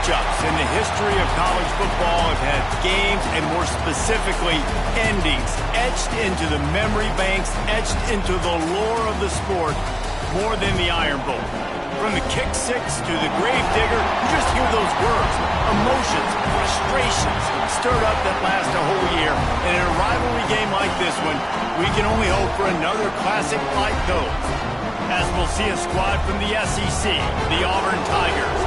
matchups in the history of college football have had games, and more specifically, endings, etched into the memory banks, etched into the lore of the sport, more than the Iron Bowl. From the kick six to the grave digger, you just hear those words, emotions, frustrations stirred up that last a whole year. And in a rivalry game like this one, we can only hope for another classic like those. As we'll see a squad from the SEC, the Auburn Tigers,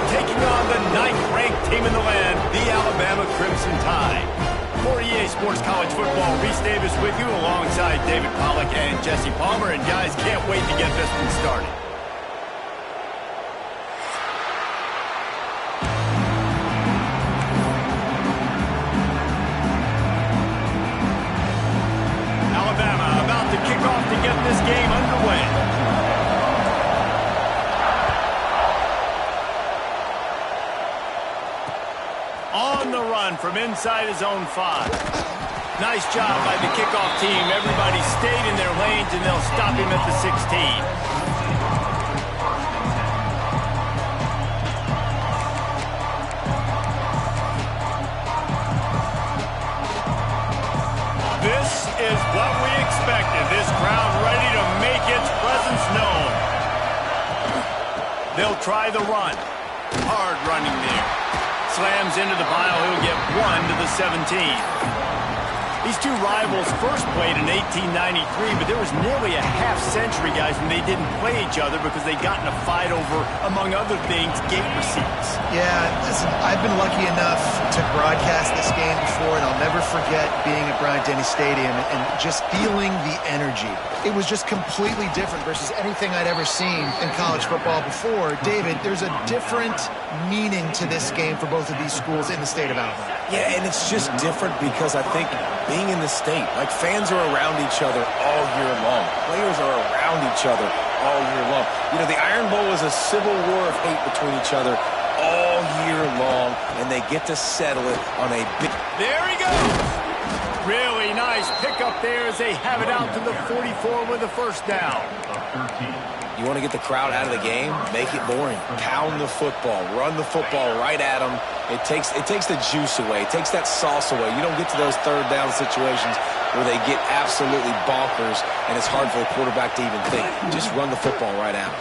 taking on the 9th-ranked team in the land, the Alabama Crimson Tide. For EA Sports College Football, Reese Davis with you alongside David Pollack and Jesse Palmer. And guys, can't wait to get this one started. Alabama about to kick off to get this game underway. On the run from inside his own 5. Nice job by the kickoff team. Everybody stayed in their lanes, and they'll stop him at the 16. This is what we expected. This crowd ready to make its presence known. They'll try the run. Hard running there. Slams into the pile. He'll get 1 to the 17. These two rivals first played in 1893, but there was nearly a half-century, guys, when they didn't play each other because they got in a fight over, among other things, gate receipts. Yeah, listen, I've been lucky enough to broadcast this game before, and I'll never forget being at Bryant-Denny Stadium and just feeling the energy. It was just completely different versus anything I'd ever seen in college football before. David, there's a different meaning to this game for both of these schools in the state of Alabama. Yeah, and it's just different because I think being in the state, like fans are around each other all year long. Players are around each other all year long. You know, the Iron Bowl is a civil war of hate between each other all year long, and they get to settle it on a big... There he goes! Really nice pickup there as they have it out to the 44 with a first down. You want to get the crowd out of the game? Make it boring. Pound the football. Run the football right at them. It takes the juice away. It takes that sauce away. You don't get to those third down situations where they get absolutely bonkers, and it's hard for the quarterback to even think. Just run the football right out.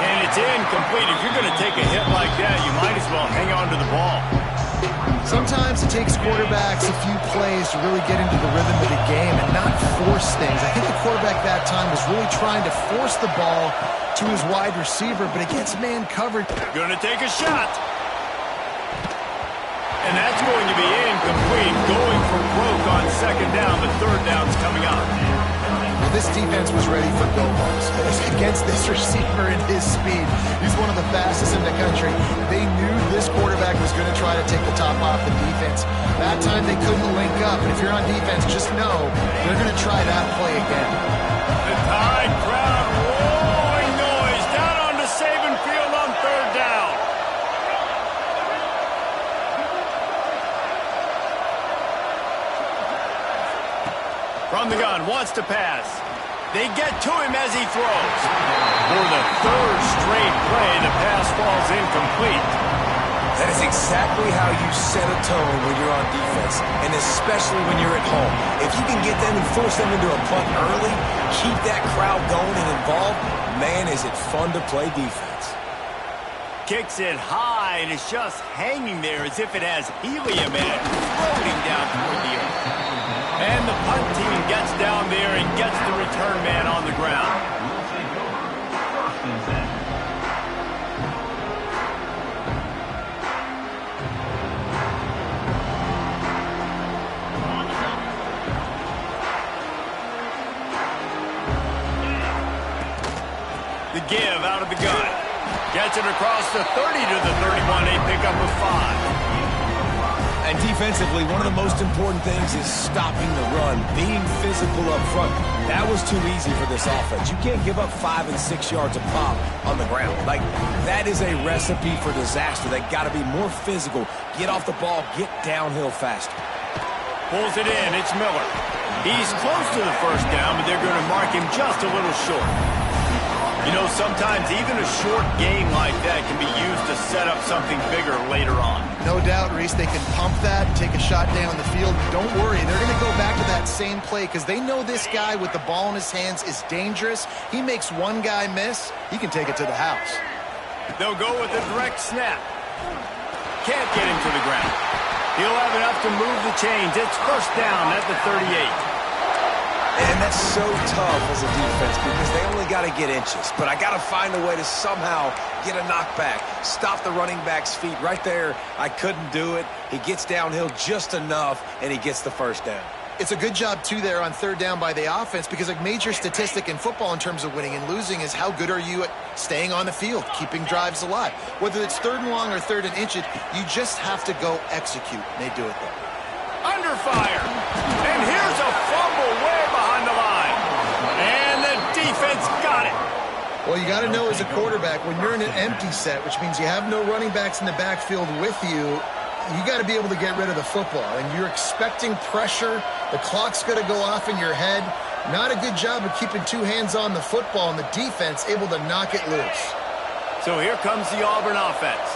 And it's incomplete. If you're going to take a hit like that, you might as well hang on to the ball. Sometimes it takes quarterbacks a few plays to really get into the rhythm of the game and not force things. I think the quarterback that time was really trying to force the ball to his wide receiver, but it gets man covered. Going to take a shot. And that's going to be incomplete. Going for broke on second down. The third down's coming up. Well, this defense was ready for go balls against this receiver and his speed. He's one of the fastest in the country. They knew this quarterback was going to try to take the top off the defense. That time they couldn't link up, and if you're on defense, just know they're going to try that play again. The Tide crowd roaring noise down onto Saban Field on third down. From the gun, wants to pass. They get to him as he throws. For the third straight play, the pass falls incomplete. That is exactly how you set a tone when you're on defense, and especially when you're at home. If you can get them and force them into a punt early, keep that crowd going and involved, man, is it fun to play defense. Kicks it high, and it's just hanging there as if it has helium in it, floating down toward the earth. And the punt team gets down there and gets the return man on the ground. The give out of the gun. Gets it across the 30 to the 31. A pickup of 5. And defensively, one of the most important things is stopping the run, being physical up front. That was too easy for this offense. You can't give up 5 and 6 yards a pop on the ground. Like, that is a recipe for disaster. They got to be more physical, get off the ball, get downhill faster. Pulls it in. It's Miller. He's close to the first down, but they're going to mark him just a little short. You know, sometimes even a short game like that can be used to set up something bigger later on. No doubt, Reese, they can pump that and take a shot down the field. Don't worry, they're going to go back to that same play because they know this guy with the ball in his hands is dangerous. He makes one guy miss, he can take it to the house. They'll go with a direct snap. Can't get him to the ground. He'll have enough to move the chains. It's first down at the 38. And that's so tough as a defense because they only got to get inches. But I got to find a way to somehow get a knockback, stop the running back's feet. Right there, I couldn't do it. He gets downhill just enough, and he gets the first down. It's a good job, too, there on third down by the offense because a major statistic in football in terms of winning and losing is how good are you at staying on the field, keeping drives alive. Whether it's third and long or third and inches, you just have to go execute. And they do it there. Under fire. And here's a fumble way behind the line. And the defense got it. Well, you got to know as a quarterback, when you're in an empty set, which means you have no running backs in the backfield with you, you got to be able to get rid of the football. And you're expecting pressure. The clock's going to go off in your head. Not a good job of keeping two hands on the football, and the defense able to knock it loose. So here comes the Auburn offense.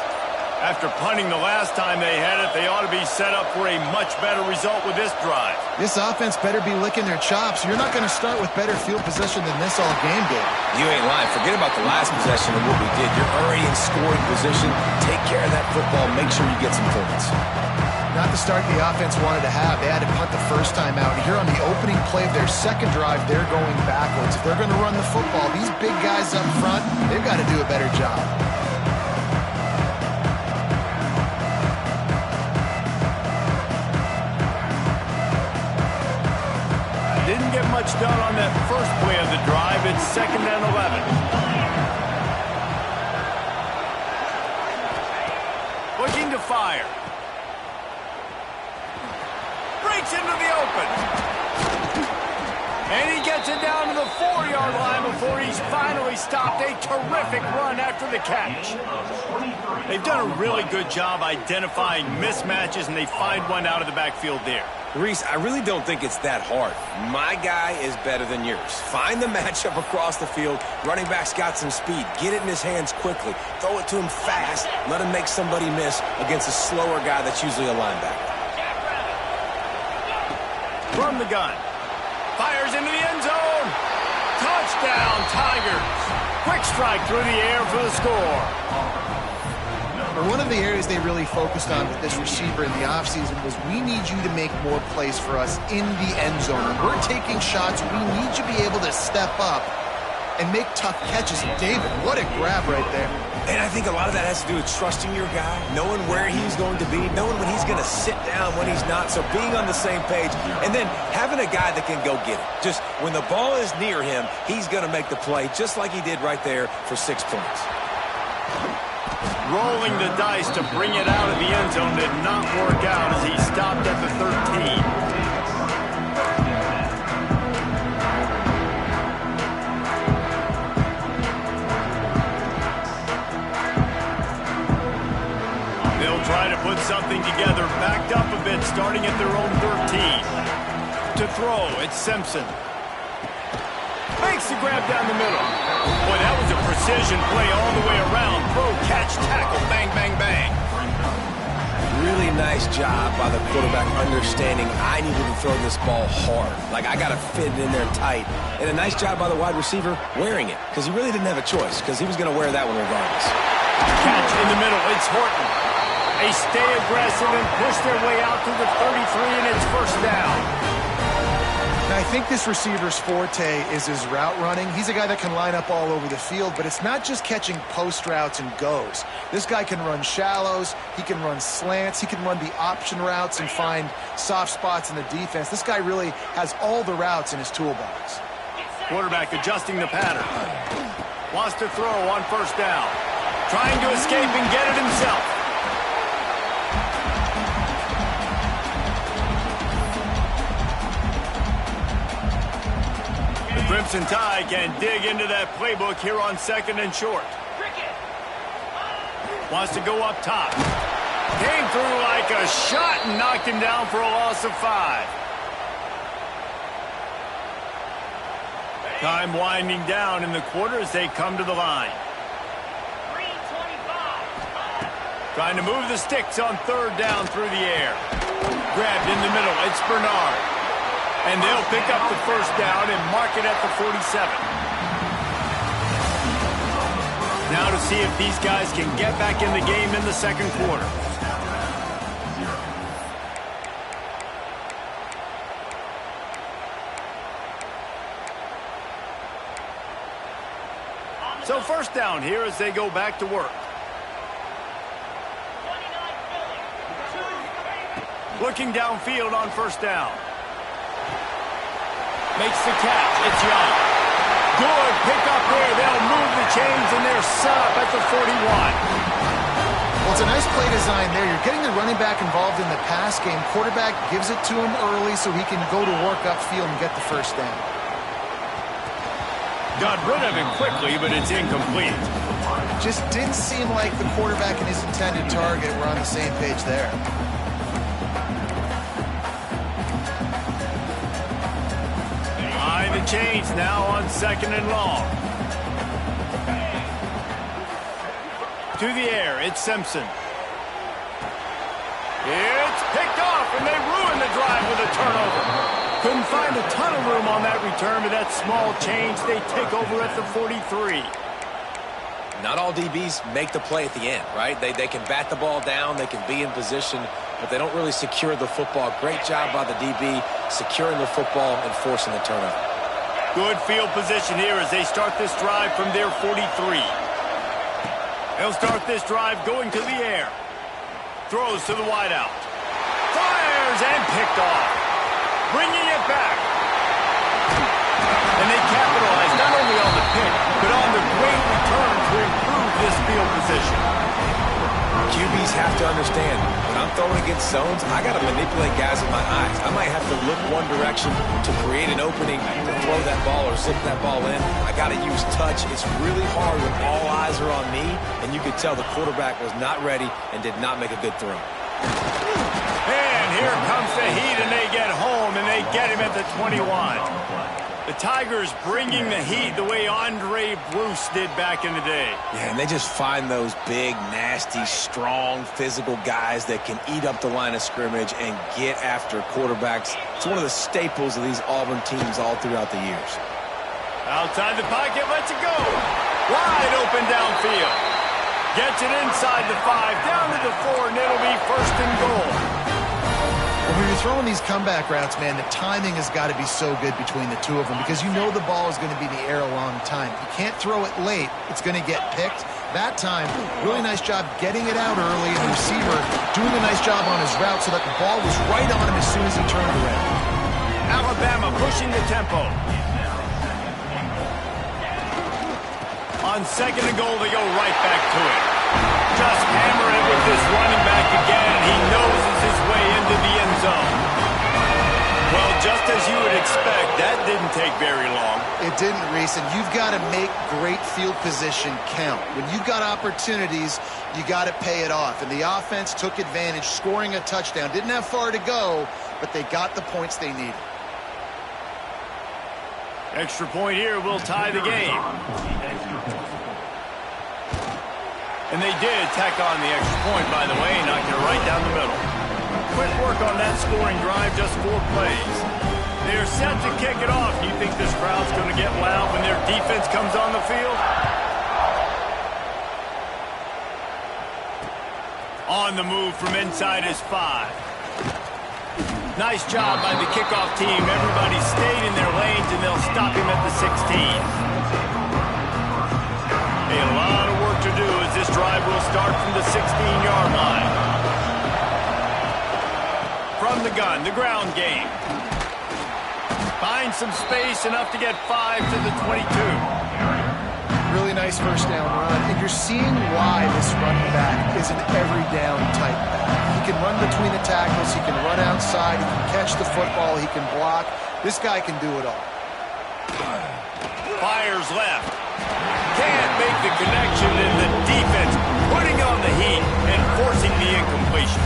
After punting the last time they had it, they ought to be set up for a much better result with this drive. This offense better be licking their chops. You're not going to start with better field position than this all game did. You ain't lying. Forget about the last possession and what we did. You're already in scoring position. Take care of that football. Make sure you get some points. Not the start the offense wanted to have. They had to punt the first time out. And here on the opening play of their second drive, they're going backwards. If they're going to run the football, these big guys up front, they've got to do a better job. Didn't get much done on that first play of the drive. It's 2nd and 11. Looking to fire. Breaks into the open. And he gets it down to the 4-yard line before he's finally stopped. A terrific run after the catch. They've done a really good job identifying mismatches, and they find one out of the backfield there. Reese, I really don't think it's that hard. My guy is better than yours. Find the matchup across the field. Running back's got some speed. Get it in his hands quickly. Throw it to him fast. Let him make somebody miss against a slower guy that's usually a linebacker. From the gun. Fires into the end zone. Touchdown, Tigers. Quick strike through the air for the score. One of the areas they really focused on with this receiver in the offseason was we need you to make more plays for us in the end zone. When we're taking shots, we need you to be able to step up and make tough catches. And David, what a grab right there. And I think a lot of that has to do with trusting your guy, knowing where he's going to be, knowing when he's going to sit down, when he's not. So being on the same page, and then having a guy that can go get it. Just when the ball is near him, he's going to make the play, just like he did right there for 6 points. Rolling the dice to bring it out of the end zone did not work out as he stopped at the 13. They'll try to put something together, backed up a bit, starting at their own 13. To throw, it's Simpson. Makes the grab down the middle. Boy, that was a precision play all the way around. Throw, catch, tackle, bang, bang, bang. Really nice job by the quarterback understanding I needed to throw this ball hard. Like, I got to fit it in there tight. And a nice job by the wide receiver wearing it, because he really didn't have a choice, because he was going to wear that one regardless. Catch in the middle. It's Horton. They stay aggressive and push their way out to the 33, and it's first down. Now, I think this receiver's forte is his route running. He's a guy that can line up all over the field, but it's not just catching post routes and goes. This guy can run shallows, he can run slants, he can run the option routes and find soft spots in the defense. This guy really has all the routes in his toolbox. Quarterback adjusting the pattern. Wants to throw on first down. Trying to escape and get it himself. Crimson Tide can dig into that playbook here on 2nd and short. Wants to go up top. Came through like a shot and knocked him down for a loss of 5. Time winding down in the quarter as they come to the line. Trying to move the sticks on third down through the air. Grabbed in the middle. It's Bernard. And they'll pick up the first down and mark it at the 47. Now to see if these guys can get back in the game in the second quarter. So first down here as they go back to work. Looking downfield on first down. Makes the catch. It's Young. Good pickup there. They'll move the chains, and they're set up at the 41. Well, it's a nice play design there. You're getting the running back involved in the pass game. Quarterback gives it to him early so he can go to work upfield and get the first down. Got rid of him quickly, but it's incomplete. Just didn't seem like the quarterback and his intended target were on the same page there. The chains now on second and long. To the air, it's Simpson. It's picked off, and they ruin the drive with a turnover. Couldn't find a ton of room on that return, but that small change, they take over at the 43. Not all DBs make the play at the end, right? They can bat the ball down, they can be in position, but they don't really secure the football. Great job by the DB securing the football and forcing the turnover. Good field position here as they start this drive from their 43. They'll start this drive going to the air. Throws to the wideout. Fires and picked off. Bringing it back. And they capitalize not only on the pick, but on the great return to improve this field position. QBs have to understand, when I'm throwing against zones, I got to manipulate guys with my eyes. I might have to look one direction to create an opening to throw that ball or zip that ball in. I got to use touch. It's really hard when all eyes are on me, and you could tell the quarterback was not ready and did not make a good throw. And here comes the heat, and they get home, and they get him at the 21. The Tigers bringing the heat the way Andre Bruce did back in the day. Yeah, and they just find those big, nasty, strong, physical guys that can eat up the line of scrimmage and get after quarterbacks. It's one of the staples of these Auburn teams all throughout the years. Outside the pocket, lets it go. Wide open downfield. Gets it inside the 5, down to the 4, and it'll be first and goal. When you're throwing these comeback routes, man, the timing has got to be so good between the two of them because you know the ball is going to be in the air a long time. You can't throw it late. It's going to get picked. That time, really nice job getting it out early, and the receiver doing a nice job on his route so that the ball was right on him as soon as he turned around. Alabama pushing the tempo. On second and goal, they go right back to it. Just hammer it with this running back again. He noses his way into the end zone. Well, just as you would expect, that didn't take very long. It didn't, Reese, and you've got to make great field position count. When you've got opportunities, you got to pay it off. And the offense took advantage, scoring a touchdown. Didn't have far to go, but they got the points they needed. Extra point here will tie the game. And they did tack on the extra point, by the way, knocked it right down the middle. Quick work on that scoring drive, just 4 plays. They're set to kick it off. Do you think this crowd's going to get loud when their defense comes on the field? On the move from inside his 5. Nice job by the kickoff team. Everybody stayed in their lanes, and they'll stop him at the 16. A lot of work to do as this drive will start from the 16-yard line. From the gun, the ground game. Finds some space, enough to get 5 to the 22. Really nice first down run, and you're seeing why this running back is an every down type back. He can run between the tackles, he can run outside, he can catch the football, he can block. This guy can do it all. Fires left. Can't make the connection, and the defense putting on the heat and forcing the incompletion.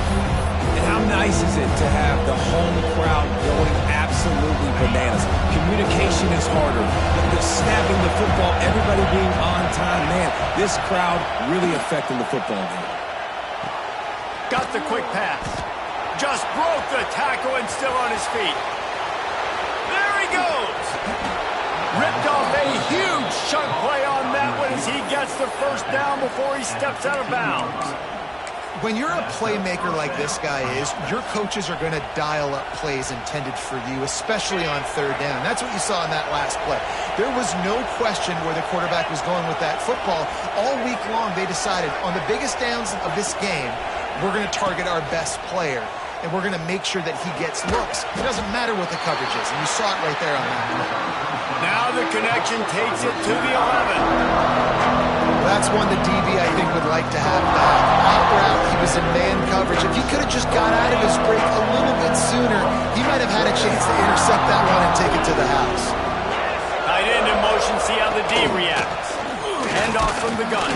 And how nice is it to have the home crowd going absolutely absolutely bananas. Communication is harder. The snapping the football, everybody being on time. Man, this crowd really affecting the football game. Got the quick pass. Just broke the tackle and still on his feet. There he goes. Ripped off a huge chunk play on that one as he gets the first down before he steps out of bounds. When you're a playmaker like this guy is, your coaches are going to dial up plays intended for you, especially on third down. That's what you saw in that last play. There was no question where the quarterback was going with that football. All week long, they decided on the biggest downs of this game, we're going to target our best player, and we're going to make sure that he gets looks. It doesn't matter what the coverage is, and you saw it right there on that play. Now the connection takes it to the 11. That's one the DB, I think, would like to have back. Out route, he was in man coverage. If he could have just got out of his break a little bit sooner, he might have had a chance to intercept that one and take it to the house. Tight end in motion, see how the D reacts. Hand off from the gun.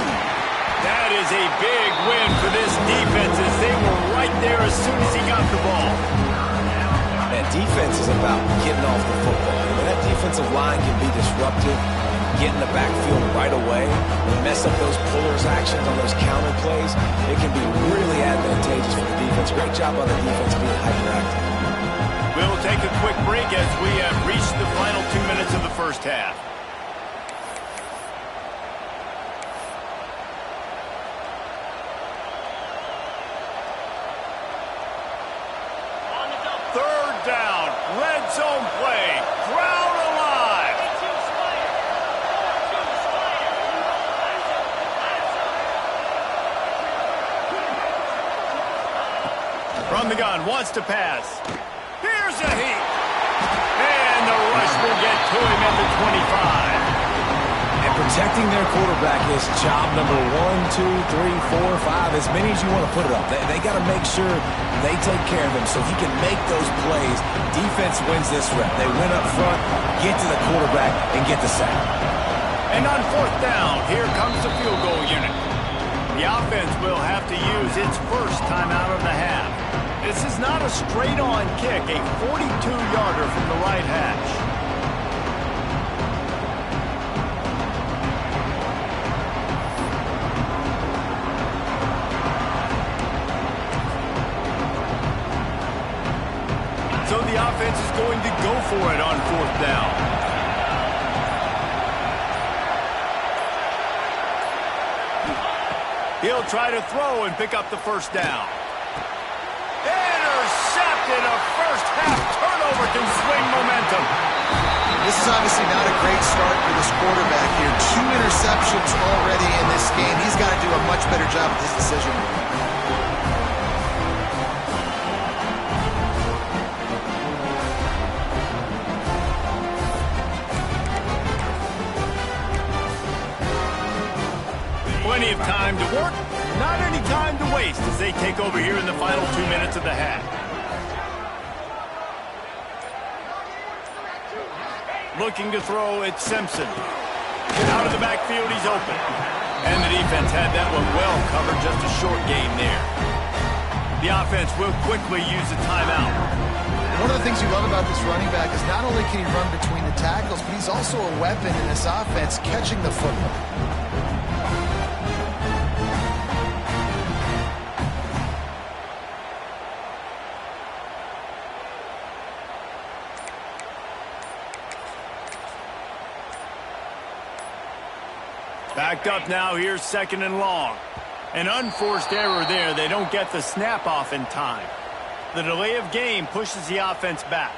That is a big win for this defense as they were right there as soon as he got the ball. That defense is about getting off the football. When that defensive line can be disruptive, get in the backfield right away, and mess up those pullers actions on those counter plays, it can be really advantageous for the defense. Great job on the defense being hyperactive. We'll take a quick break as we have reached the final 2 minutes of the first half. Third down, red zone play, crowd alive. From the gun, wants to pass. Here's a heat. And the rush will get to him at the 25. And protecting their quarterback is job number 1, 2, 3, 4, 5, as many as you want to put it up. They got to make sure they take care of him so he can make those plays. Defense wins this rep. They win up front, get to the quarterback, and get the sack. And on fourth down, here comes the field goal unit. The offense will have to use its first timeout of the half. This is not a straight-on kick, a 42-yarder from the right hash. So the offense is going to go for it on fourth down. He'll try to throw and pick up the first down. Intercepted. A first half turnover can swing momentum. This is obviously not a great start for this quarterback here. 2 interceptions already in this game. He's got to do a much better job with his decision. Plenty of time to work, not any time to waste as they take over here in the final 2 minutes of the half. Looking to throw, it's Simpson. Out of the backfield, he's open. And the defense had that one well covered, just a short game there. The offense will quickly use a timeout. One of the things you love about this running back is not only can he run between the tackles, but he's also a weapon in this offense, catching the football. Backed up now, here's second and long. An unforced error there. They don't get the snap off in time. The delay of game pushes the offense back.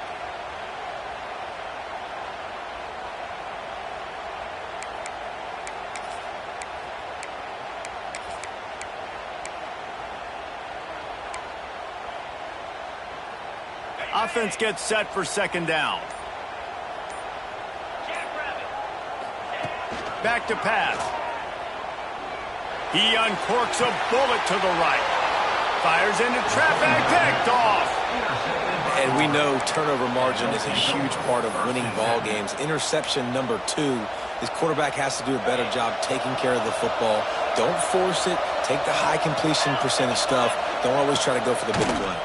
Offense gets set for second down. Back to pass. He uncorks a bullet to the right. Fires into traffic, picked off. And we know turnover margin is a huge part of winning ball games. Interception number 2. His quarterback has to do a better job taking care of the football. Don't force it. Take the high completion percentage stuff. Don't always try to go for the big play.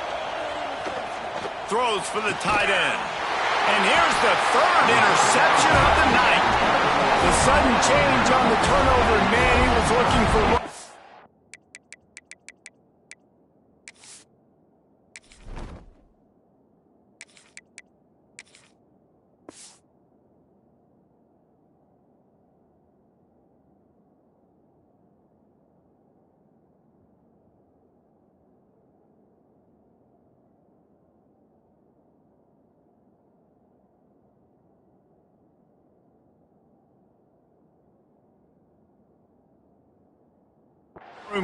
Throws for the tight end. And here's the third interception of the night. The sudden change on the turnover, and man, he was looking for...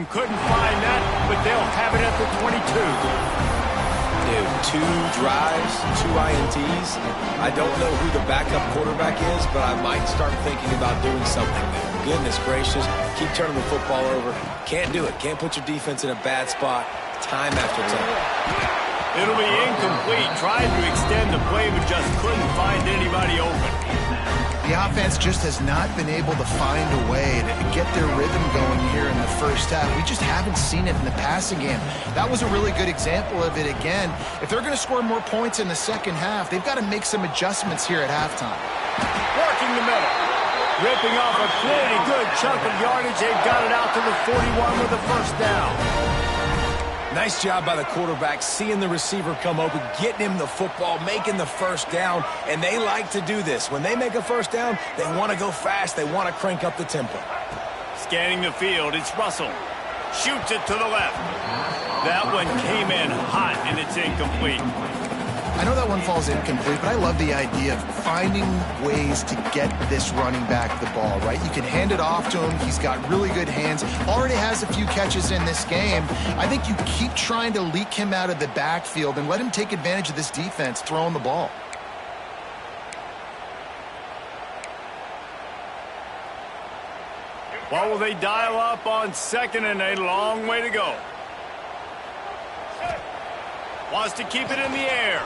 Couldn't find that, but they'll have it at the 22. Dude, 2 drives, 2 INTs. I don't know who the backup quarterback is, but I might start thinking about doing something there. Goodness gracious, keep turning the football over. Can't do it. Can't put your defense in a bad spot time after time. It'll be incomplete. Tried to extend the play, but just couldn't find anybody open. The offense just has not been able to find a way to get their rhythm going here in the first half. We just haven't seen it in the passing game. That was a really good example of it again. If they're going to score more points in the second half, they've got to make some adjustments here at halftime. Working the middle. Ripping off a pretty good chunk of yardage. They've got it out to the 41 with a first down. Nice job by the quarterback, seeing the receiver come open, getting him the football, making the first down, and they like to do this. When they make a first down, they want to go fast. They want to crank up the tempo. Scanning the field, it's Russell. Shoots it to the left. That one came in hot, and it's incomplete. I know that one falls incomplete, but I love the idea of finding ways to get this running back the ball, right? You can hand it off to him. He's got really good hands. Already has a few catches in this game. I think you keep trying to leak him out of the backfield and let him take advantage of this defense throwing the ball. What will they dial up on second and a long way to go? Wants to keep it in the air.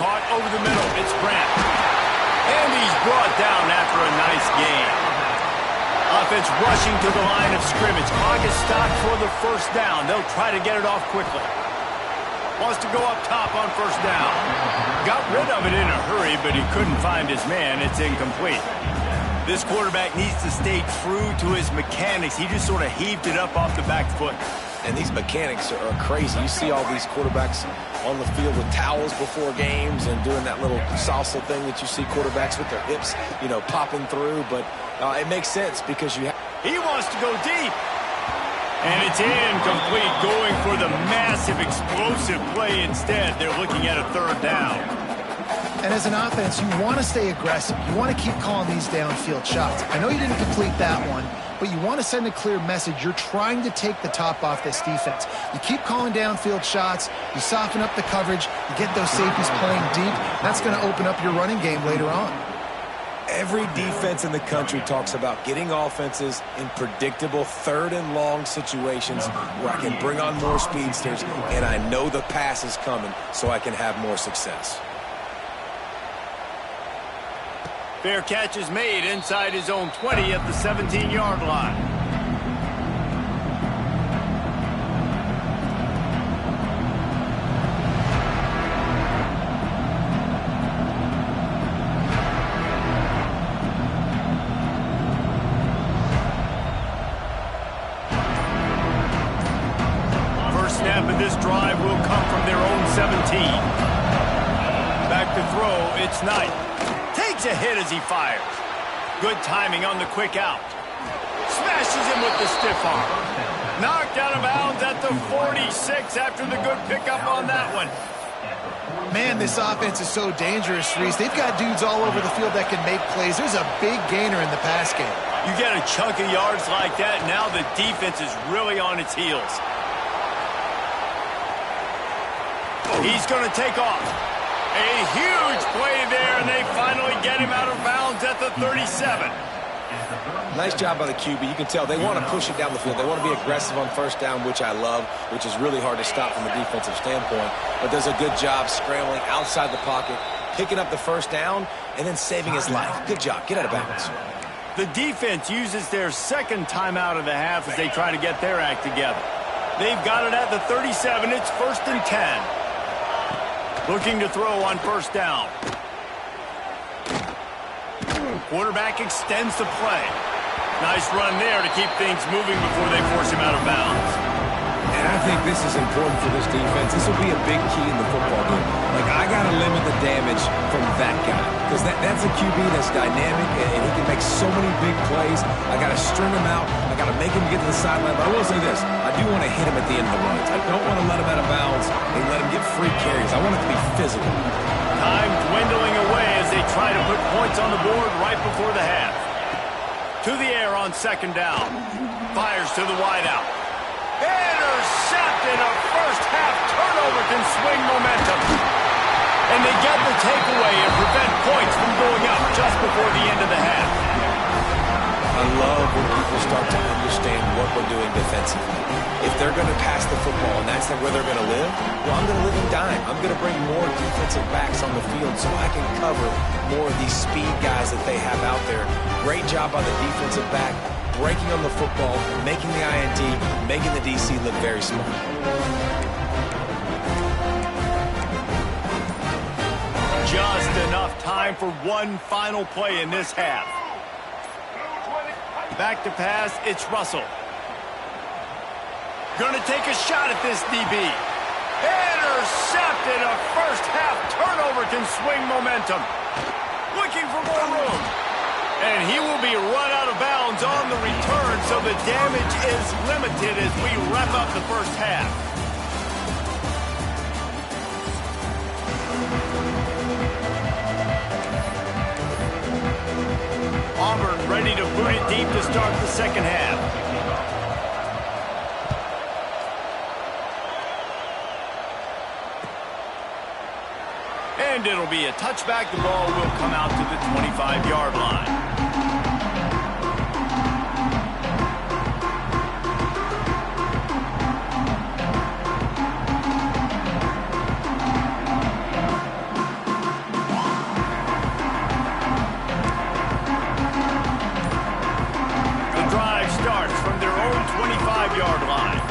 Caught over the middle. It's Brent. And he's brought down after a nice gain. Offense rushing to the line of scrimmage. Clock is stopped for the first down. They'll try to get it off quickly. Wants to go up top on first down. Got rid of it in a hurry, but he couldn't find his man. It's incomplete. This quarterback needs to stay true to his mechanics. He just sort of heaved it up off the back foot. And these mechanics are crazy. You see all these quarterbacks on the field with towels before games and doing that little salsa thing that you see quarterbacks with their hips, you know, popping through. But it makes sense because you have... He wants to go deep. And it's incomplete, going for the massive explosive play instead. They're looking at a third down. And as an offense, you want to stay aggressive. You want to keep calling these downfield shots. I know you didn't complete that one, but you want to send a clear message. You're trying to take the top off this defense. You keep calling downfield shots. You soften up the coverage. You get those safeties playing deep. That's going to open up your running game later on. Every defense in the country talks about getting offenses in predictable third and long situations where I can bring on more speedsters, and I know the pass is coming so I can have more success. Fair catch is made inside his own 20 at the 17-yard line. First snap of this drive will come from their own 17. Back to throw, it's Knight. Takes a hit as he fires. Good timing on the quick out. Smashes him with the stiff arm. Knocked out of bounds at the 46 after the good pickup on that one. Man, this offense is so dangerous, Reese. They've got dudes all over the field that can make plays. There's a big gainer in the pass game. You get a chunk of yards like that, now the defense is really on its heels. He's going to take off. A huge play there, and they finally get him out of bounds at the 37. Nice job by the QB. You can tell they want to push it down the field. They want to be aggressive on first down, which I love, which is really hard to stop from a defensive standpoint. But does a good job scrambling outside the pocket, picking up the first down, and then saving his life. Good job. Get out of bounds. The defense uses their second timeout of the half as they try to get their act together. They've got it at the 37. It's 1st and 10. Looking to throw on first down. Quarterback extends the play. Nice run there to keep things moving before they force him out of bounds. And I think this is important for this defense. This will be a big key in the football game. Like, I got to limit the damage from that guy. Because that's a QB that's dynamic, and he can make so many big plays. I got to string him out. I got to make him get to the sideline. But I will say this. I do want to hit him at the end of the runs. I don't want to let him out of bounds and let him get free carries. I want it to be physical. Time dwindling away as they try to put points on the board right before the half. To the air on second down. Fires to the wideout. Intercepted. A first-half turnover can swing momentum. And they get the takeaway and prevent points from going up just before the end of the half. I love when people start to understand what we're doing defensively. If they're going to pass the football and that's where they're going to live, well, I'm going to live in dime. I'm going to bring more defensive backs on the field so I can cover more of these speed guys that they have out there. Great job by the defensive back, breaking on the football, making the INT, making the DC look very smart. Just enough time for one final play in this half. Back to pass, it's Russell. Gonna take a shot at this DB. Intercepted. A first-half turnover can swing momentum. Looking for more room. And he will be run out of bounds on the return, so the damage is limited as we wrap up the first half. Auburn ready to boot it deep to start the second half. And it'll be a touchback. The ball will come out to the 25-yard line. The drive starts from their own 25-yard line.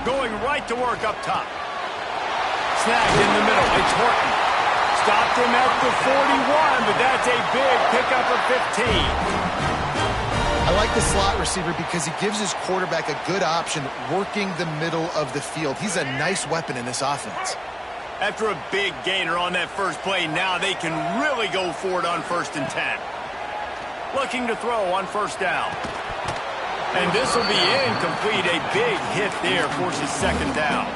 Going right to work up top. Snagged in the middle. It's Horton. Stopped him at the 41, but that's a big pickup of 15. I like the slot receiver because he gives his quarterback a good option working the middle of the field. He's a nice weapon in this offense. After a big gainer on that first play, now they can really go for it on 1st and 10. Looking to throw on first down. And this will be incomplete. A big hit there forces second down.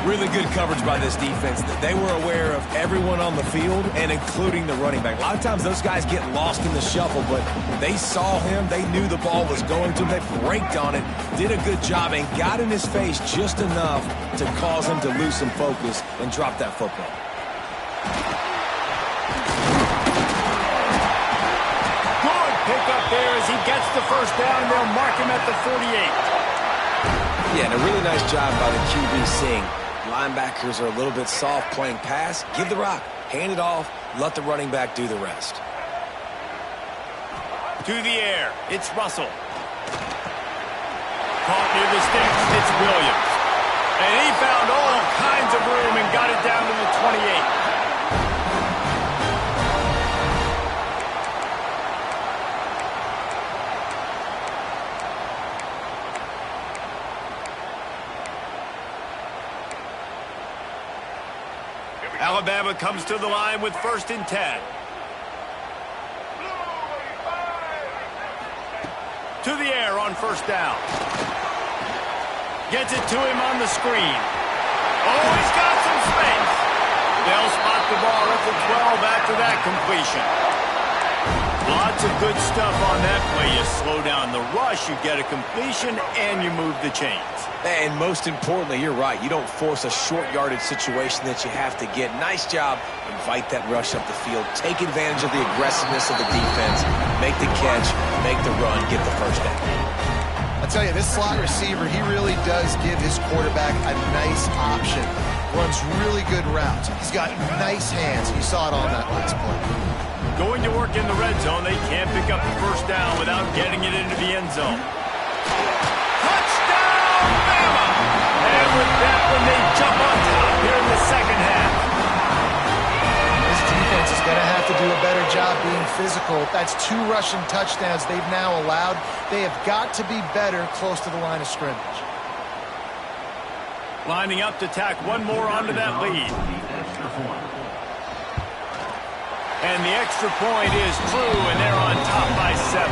Really good coverage by this defense. They were aware of everyone on the field and including the running back. A lot of times those guys get lost in the shuffle, but they saw him. They knew the ball was going to him. They braked on it, did a good job, and got in his face just enough to cause him to lose some focus and drop that football. Good pickup there as he gets the first down. They'll mark him at the 48. Yeah, and a really nice job by the QB seeing linebackers are a little bit soft playing pass. Give the rock, hand it off, let the running back do the rest. To the air, it's Russell. Caught near the sticks, it's Williams. And he found all kinds of room and got it down to the 28. Alabama comes to the line with 1st and 10. To the air on first down. Gets it to him on the screen. Oh, he's got some space. They'll spot the ball at the 12 after that completion. Lots of good stuff on that play. You slow down the rush, you get a completion, and you move the chains. And most importantly, you're right. You don't force a short yardage situation that you have to get. Nice job. Invite that rush up the field. Take advantage of the aggressiveness of the defense. Make the catch, make the run, get the first down. I'll tell you, this slot receiver, he really does give his quarterback a nice option. Runs really good routes. He's got nice hands. You saw it on that last play. Going to work in the red zone. They can't pick up the first down without getting it into the end zone. Touchdown, Bama! And with that one, they jump on top here going to have to do a better job being physical. That's 2 rushing touchdowns they've now allowed. They have got to be better close to the line of scrimmage. Lining up to tack one more onto that lead. And the extra point is true, and they're on top by 7.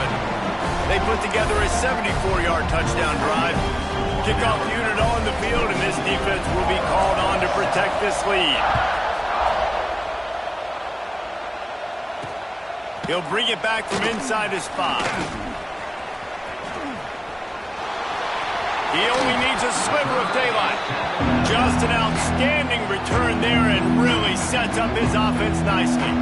They put together a 74-yard touchdown drive. Kickoff unit on the field, and this defense will be called on to protect this lead. He'll bring it back from inside his 5. He only needs a sliver of daylight. Just an outstanding return there and really sets up his offense nicely.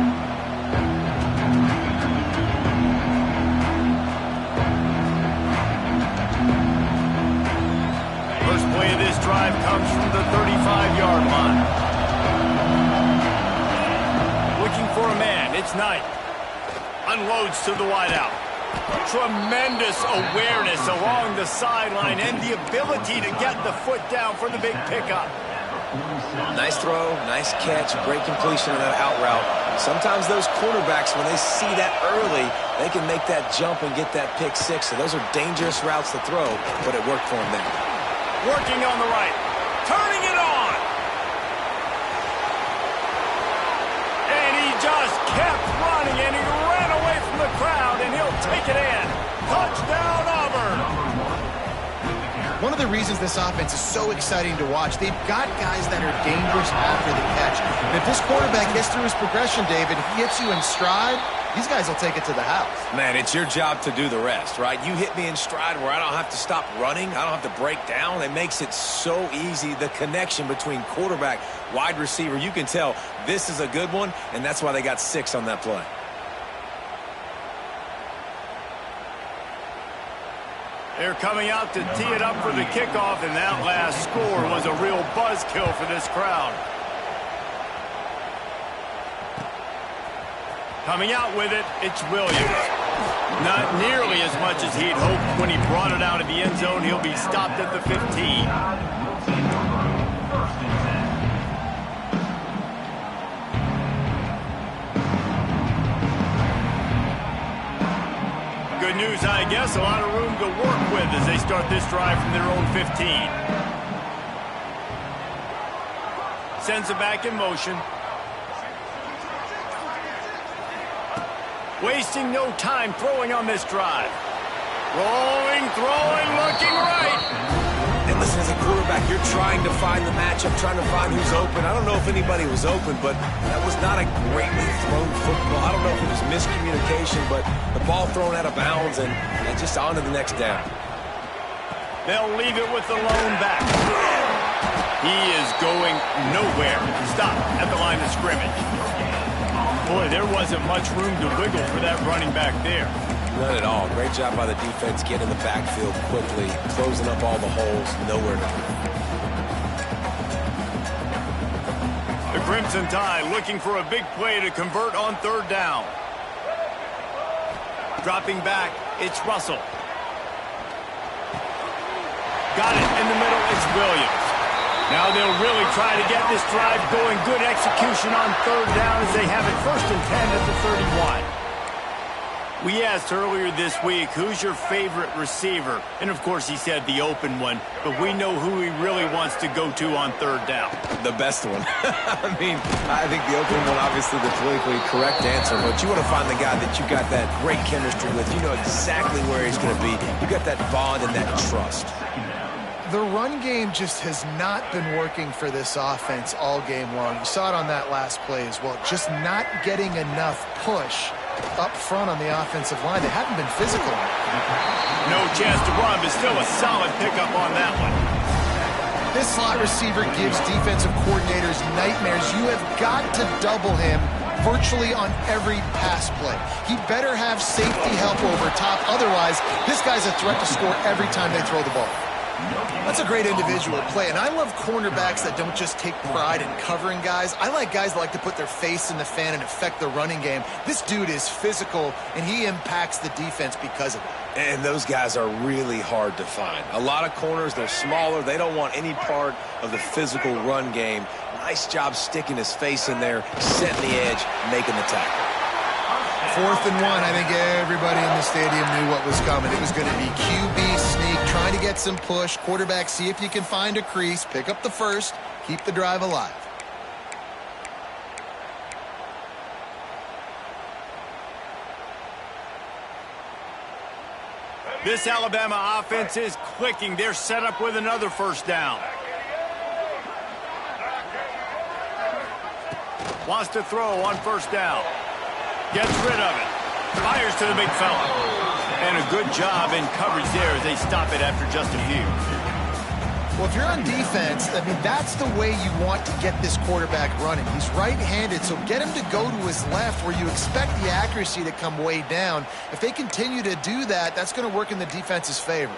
First play of this drive comes from the 35-yard line. Looking for a man, it's Knight. Unloads to the wideout. Tremendous awareness along the sideline and the ability to get the foot down for the big pickup. Nice throw, nice catch, great completion of that out route. Sometimes those quarterbacks, when they see that early, they can make that jump and get that pick 6. So those are dangerous routes to throw, but it worked for him there. Working on the right, turning it on. And he just kept running, and he ran away from the crowd, and he'll take it in. Touchdown, Auburn. One of the reasons this offense is so exciting to watch, they've got guys that are dangerous after the catch. And if this quarterback gets through his progression, David, he hits you in stride, these guys will take it to the house. Man, it's your job to do the rest, right? You hit me in stride where I don't have to stop running. I don't have to break down. It makes it so easy. The connection between quarterback, wide receiver, you can tell this is a good one, and that's why they got 6 on that play. They're coming out to tee it up for the kickoff, and that last score was a real buzzkill for this crowd. Coming out with it, it's Williams. Not nearly as much as he'd hoped when he brought it out of the end zone. He'll be stopped at the 15. Good news, I guess. A lot of room to work with as they start this drive from their own 15. Sends it back in motion. Wasting no time throwing on this drive. Rolling, throwing, looking right. And listen, as a quarterback, you're trying to find the matchup, trying to find who's open. I don't know if anybody was open, but that was not a greatly thrown football. I don't know if it was miscommunication, but the ball thrown out of bounds and just on to the next down. They'll leave it with the lone back. He is going nowhere. Stop at the line of scrimmage. Boy, there wasn't much room to wiggle for that running back there. None at all. Great job by the defense getting in the backfield quickly, closing up all the holes, nowhere to go. The Crimson Tide looking for a big play to convert on 3rd down. Dropping back, it's Russell. Got it in the middle, it's Williams. Now they'll really try to get this drive going. Good execution on 3rd down as they have it 1st and 10 at the 31. We asked earlier this week, who's your favorite receiver? And, of course, he said the open one. But we know who he really wants to go to on 3rd down. The best one. I mean, I think the open one, obviously, the politically correct answer. But you want to find the guy that you got that great chemistry with. You know exactly where he's going to be. You got that bond and that trust. The run game just has not been working for this offense all game long. You saw it on that last play as well. Just not getting enough push up front on the offensive line. They haven't been physical. No chance to run, but still a solid pickup on that one. This slot receiver gives defensive coordinators nightmares. You have got to double him virtually on every pass play. He better have safety help over top. Otherwise, this guy's a threat to score every time they throw the ball. That's a great individual play, and I love cornerbacks that don't just take pride in covering guys. I like guys that like to put their face in the fan and affect the running game. This dude is physical, and he impacts the defense because of it. And those guys are really hard to find. A lot of corners, they're smaller. They don't want any part of the physical run game. Nice job sticking his face in there, setting the edge, making the tackle. 4th and 1, I think everybody in the stadium knew what was coming. It was going to be QB sneak, trying to get some push. Quarterback, see if you can find a crease, pick up the first, keep the drive alive. This Alabama offense is clicking. They're set up with another first down. Wants to throw on first down. Gets rid of it. Fires to the big fella. And a good job in coverage there as they stop it after just a few. Well, if you're on defense, I mean, that's the way you want to get this quarterback running. He's right-handed, so get him to go to his left where you expect the accuracy to come way down. If they continue to do that, that's going to work in the defense's favor.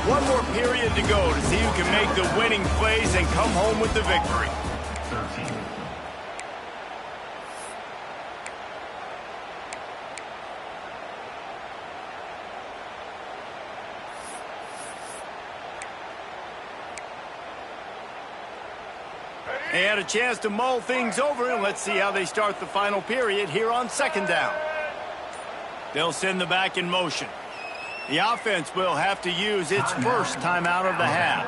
One more period to go to see who can make the winning plays and come home with the victory. They had a chance to mull things over, and let's see how they start the final period here on 2nd down. They'll send the back in motion. The offense will have to use its first timeout of the half.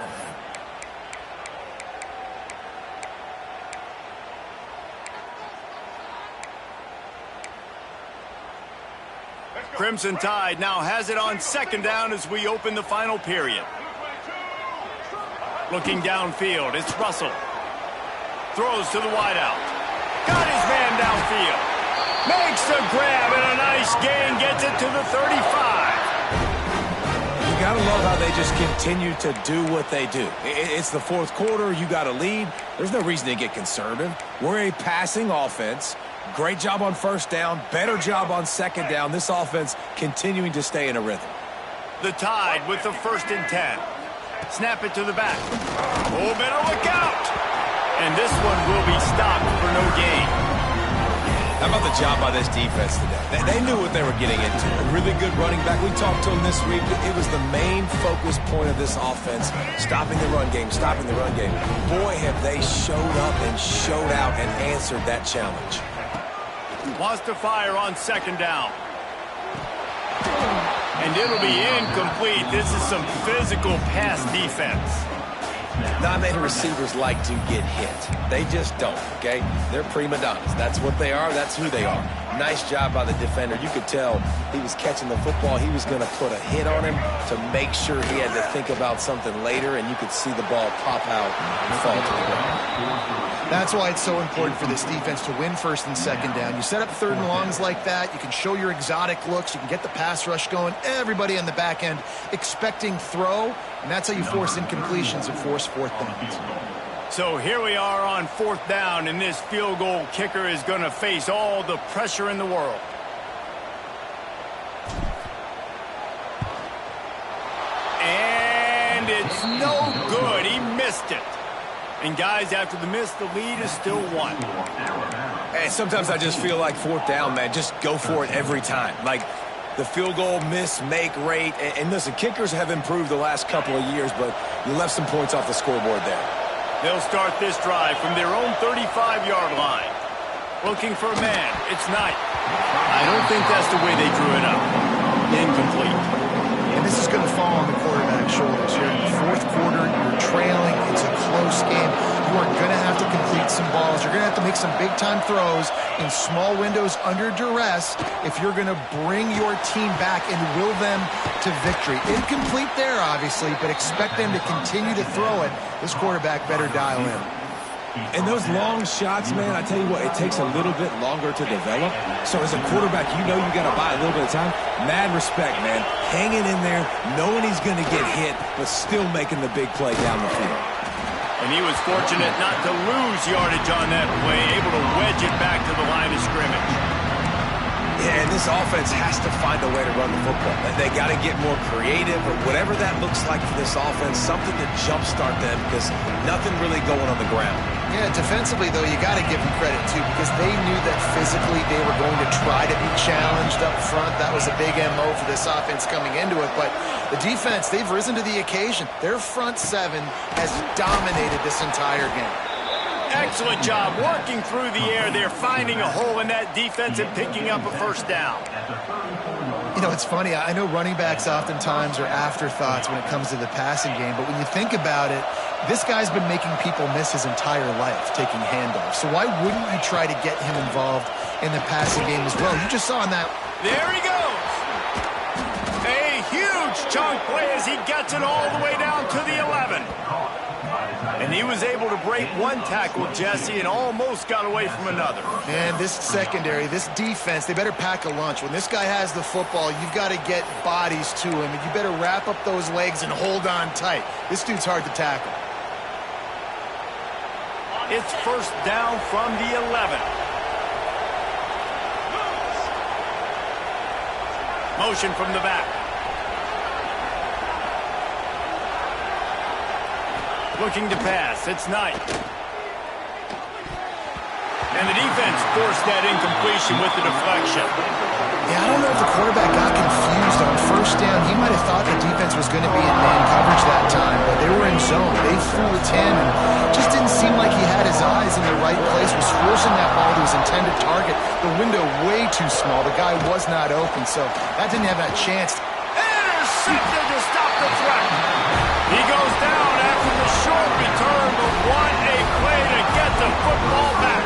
Crimson Tide now has it on 2nd down as we open the final period. Looking downfield, it's Russell. Throws to the wideout. Got his man downfield. Makes the grab and a nice gain, gets it to the 35. You got to love how they just continue to do what they do. It's the 4th quarter. You got a lead. There's no reason to get conservative. We're a passing offense. Great job on 1st down. Better job on 2nd down. This offense continuing to stay in a rhythm. The Tide with the 1st and 10. Snap it to the back. Oh, better look out. And this one will be stopped for no gain. How about the job by this defense today? They knew what they were getting into. A really good running back. We talked to him this week. It was the main focus point of this offense, stopping the run game, stopping the run game. Boy, have they showed up and showed out and answered that challenge. Wants to fire on 2nd down. And it'll be incomplete. This is some physical pass defense. Dominating receivers like to get hit. They just don't, okay? They're prima donnas. That's what they are. That's who they are. Nice job by the defender. You could tell he was catching the football. He was going to put a hit on him to make sure he had to think about something later, and you could see the ball pop out and fall to the ground. That's why it's so important for this defense to win 1st and 2nd down. You set up 3rd and longs like that. You can show your exotic looks. You can get the pass rush going. Everybody on the back end expecting throw, and that's how you force incompletions and force 4th downs. So here we are on 4th down, and this field goal kicker is going to face all the pressure in the world. And it's no good. He missed it. And guys, after the miss, the lead is still 1. Hey, sometimes I just feel like 4th down, man. Just go for it every time. Like the field goal miss-make rate. And listen, kickers have improved the last couple of years, but you left some points off the scoreboard there. They'll start this drive from their own 35-yard line. Looking for a man. It's Knight. I don't think that's the way they drew it up. Incomplete. And this is going to fall on the quarterback's shoulders here in the 4th quarter. You're trailing. It's a close game. You are going to have to complete some balls. You're going to have to make some big-time throws in small windows under duress if you're going to bring your team back and will them to victory. Incomplete there, obviously, but expect them to continue to throw it. This quarterback better dial in. And those long shots, man, I tell you what, it takes a little bit longer to develop. So as a quarterback, you know you got to buy a little bit of time. Mad respect, man. Hanging in there, knowing he's going to get hit, but still making the big play down the field. And he was fortunate not to lose yardage on that play, able to wedge it back to the line of scrimmage. Yeah, and this offense has to find a way to run the football. They got to get more creative, or whatever that looks like for this offense, something to jumpstart them, because nothing really going on the ground. Yeah, defensively, though, you got to give them credit, too, because they knew that physically they were going to try to be challenged up front. That was a big MO for this offense coming into it. But the defense, they've risen to the occasion. Their front seven has dominated this entire game. Excellent job working through the air there, finding a hole in that defense and picking up a first down. You know, it's funny. I know running backs oftentimes are afterthoughts when it comes to the passing game, but when you think about it, this guy's been making people miss his entire life taking handoffs. So why wouldn't you try to get him involved in the passing game as well? You just saw in that. There he goes. A huge chunk play as he gets it all the way down to the 11. And he was able to break one tackle, Jesse, and almost got away from another. And this secondary, this defense, they better pack a lunch. When this guy has the football, you've got to get bodies to him, and you better wrap up those legs and hold on tight. This dude's hard to tackle. It's first down from the 11. Motion from the back. Looking to pass. It's Knight. And the defense forced that incompletion with the deflection. Yeah, I don't know if the quarterback got confused on first down. He might have thought the defense was going to be in man coverage that time, but they were in zone. They fooled him and just didn't seem like he had his eyes in the right place, was forcing that ball to his intended target. The window way too small. The guy was not open, so that didn't have that chance. Intercepted to stop the threat. He goes down after the short return, but what a play to get the football back.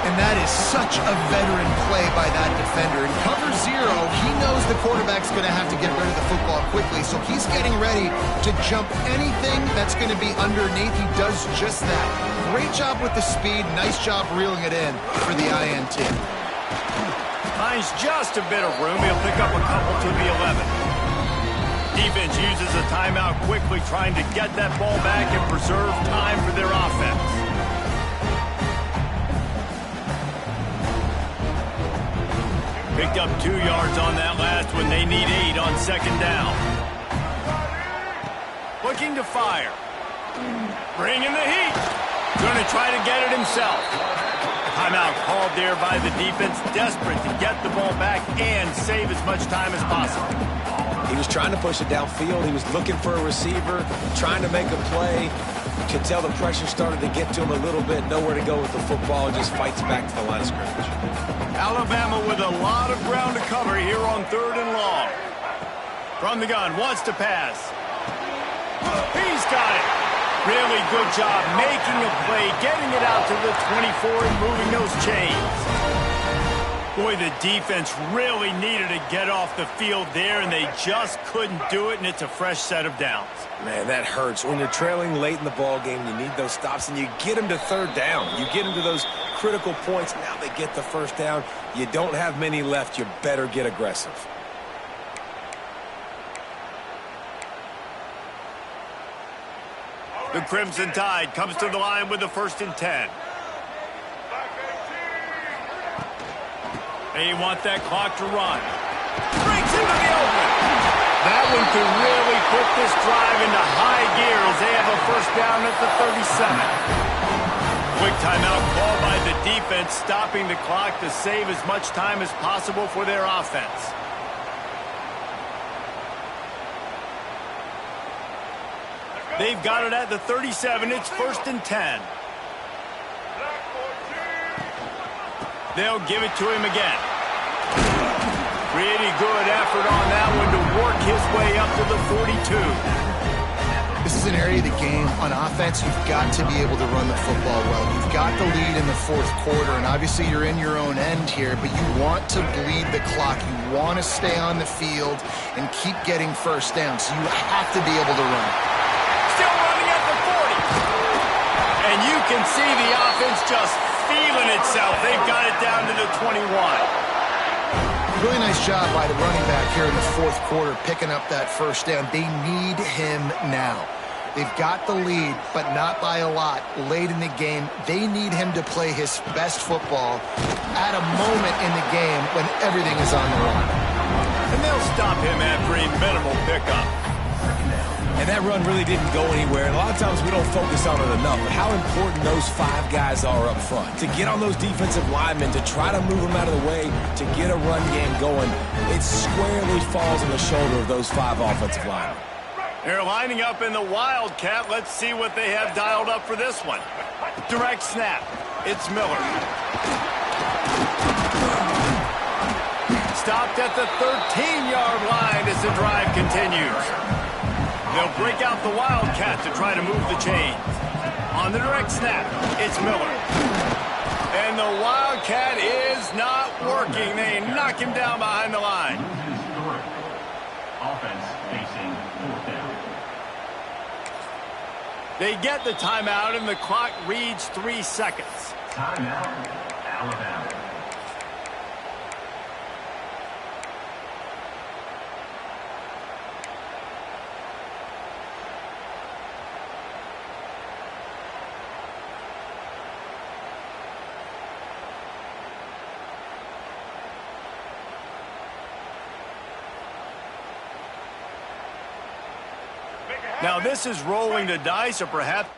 And that is such a veteran play by that defender. In cover zero, he knows the quarterback's going to have to get rid of the football quickly, so he's getting ready to jump anything that's going to be underneath. He does just that. Great job with the speed. Nice job reeling it in for the INT. Finds just a bit of room. He'll pick up a couple to the 11. Defense uses a timeout quickly, trying to get that ball back and preserve time for their offense. Picked up 2 yards on that last one. They need 8 on second down. Looking to fire. Bringing the heat. Going to try to get it himself. Timeout called there by the defense, desperate to get the ball back and save as much time as possible. He was trying to push it downfield. He was looking for a receiver, trying to make a play. You could tell the pressure started to get to him a little bit. Nowhere to go with the football, and just fights back to the line of scrimmage. Alabama with a lot of ground to cover here on 3rd and long. From the gun, wants to pass. He's got it. Really good job making a play, getting it out to the 24 and moving those chains. Boy, the defense really needed to get off the field there, and they just couldn't do it, and it's a fresh set of downs. Man, that hurts. When you're trailing late in the ball game, you need those stops, and you get them to 3rd down. You get them to those critical points. Now they get the first down. You don't have many left. You better get aggressive. The Crimson Tide comes to the line with the 1st and 10. They want that clock to run. Breaks into the open. That one could really put this drive into high gear as they have a first down at the 37. Quick timeout called by the defense, stopping the clock to save as much time as possible for their offense. They've got it at the 37. It's 1st and 10. They'll give it to him again. Pretty good effort on that one to work his way up to the 42. This is an area of the game on offense you've got to be able to run the football well. You've got the lead in the 4th quarter, and obviously you're in your own end here, but you want to bleed the clock. You want to stay on the field and keep getting first down, so you have to be able to run. Still running at the 40. And And you can see the offense just feeling itself. They've got it down to the 21. Really nice job by the running back here in the fourth quarter, picking up that first down. They need him now. They've got the lead, but not by a lot late in the game. They need him to play his best football at a moment in the game when everything is on the line. And they'll stop him after a minimal pickup. And that run really didn't go anywhere. And a lot of times we don't focus on it enough, but how important those 5 guys are up front. To get on those defensive linemen, to try to move them out of the way, to get a run game going, it squarely falls on the shoulder of those 5 offensive linemen. They're lining up in the Wildcat. Let's see what they have dialed up for this one. Direct snap. It's Miller. Stopped at the 13-yard line as the drive continues. They'll break out the Wildcat to try to move the chains. On the direct snap, it's Miller. And the Wildcat is not working. They knock him down behind the line. Offense facing fourth down. They get the timeout, and the clock reads 3 seconds. Timeout, Alabama. Now, this is rolling the dice, or perhaps